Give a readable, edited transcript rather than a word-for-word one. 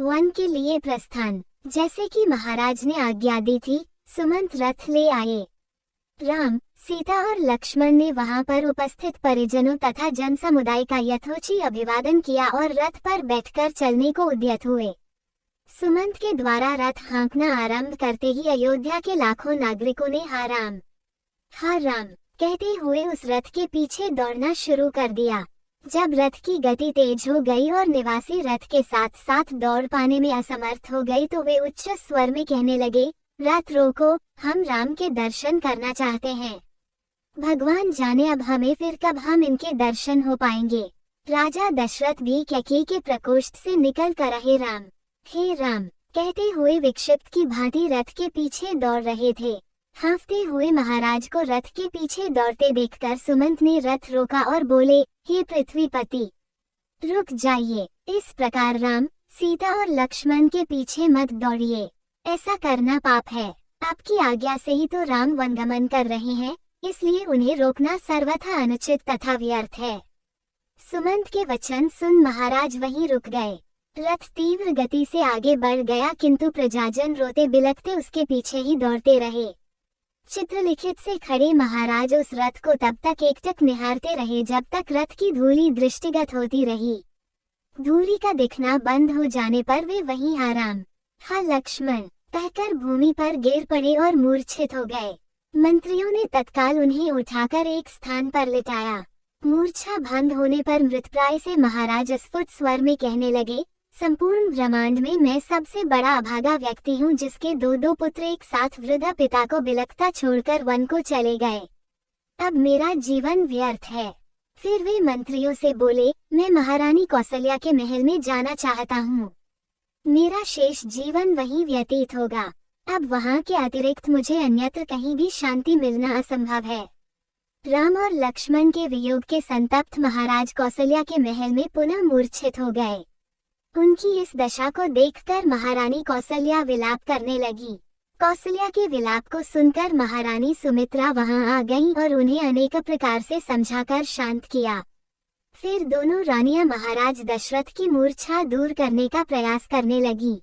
One के लिए प्रस्थान। जैसे कि महाराज ने आज्ञा दी थी, सुमंत रथ ले आए। राम, सीता और लक्ष्मण ने वहां पर उपस्थित परिजनों तथा जन समुदाय का यथोचित अभिवादन किया और रथ पर बैठकर चलने को उद्यत हुए। सुमंत के द्वारा रथ हाँकना आरंभ करते ही अयोध्या के लाखों नागरिकों ने हा राम कहते हुए उस रथ के पीछे दौड़ना शुरू कर दिया। जब रथ की गति तेज हो गई और निवासी रथ के साथ साथ दौड़ पाने में असमर्थ हो गई तो वे उच्च स्वर में कहने लगे, रथ रोको, हम राम के दर्शन करना चाहते हैं। भगवान जाने अब हमें फिर कब हम इनके दर्शन हो पाएंगे। राजा दशरथ भी कैकेयी के प्रकोष्ठ से निकल कर हे राम कहते हुए विक्षिप्त की भांति रथ के पीछे दौड़ रहे थे। हाँफते हुए महाराज को रथ के पीछे दौड़ते देखकर सुमंत ने रथ रोका और बोले, हे पृथ्वीपति, रुक जाइए। इस प्रकार राम, सीता और लक्ष्मण के पीछे मत दौड़िए, ऐसा करना पाप है। आपकी आज्ञा से ही तो राम वनगमन कर रहे हैं, इसलिए उन्हें रोकना सर्वथा अनुचित तथा व्यर्थ है। सुमंत के वचन सुन महाराज वहीं रुक गए। रथ तीव्र गति से आगे बढ़ गया किंतु प्रजाजन रोते बिलखते उसके पीछे ही दौड़ते रहे। चित्रलिखित से खड़े महाराज उस रथ को तब तक एकटक निहारते रहे जब तक रथ की धूली दृष्टिगत होती रही। धूली का दिखना बंद हो जाने पर वे वहीं हा लक्ष्मण कहकर भूमि पर गिर पड़े और मूर्छित हो गए। मंत्रियों ने तत्काल उन्हें उठाकर एक स्थान पर लिटाया। मूर्छा भंग होने पर मृतप्राय से महाराज स्फुट स्वर में कहने लगे, संपूर्ण ब्रह्मांड में मैं सबसे बड़ा अभागा व्यक्ति हूँ जिसके दो पुत्र एक साथ वृद्ध पिता को बिलखता छोड़कर वन को चले गए। अब मेरा जीवन व्यर्थ है। फिर वे मंत्रियों से बोले, मैं महारानी कौसल्या के महल में जाना चाहता हूँ। मेरा शेष जीवन वहीं व्यतीत होगा। अब वहाँ के अतिरिक्त मुझे अन्यत्र कहीं भी शांति मिलना असंभव है। राम और लक्ष्मण के वियोग के संतप्त महाराज कौसल्या के महल में पुनः मूर्छित हो गए। उनकी इस दशा को देखकर महारानी कौसल्या विलाप करने लगी। कौसल्या के विलाप को सुनकर महारानी सुमित्रा वहां आ गईं और उन्हें अनेक प्रकार से समझाकर शांत किया। फिर दोनों रानियां महाराज दशरथ की मूर्छा दूर करने का प्रयास करने लगीं।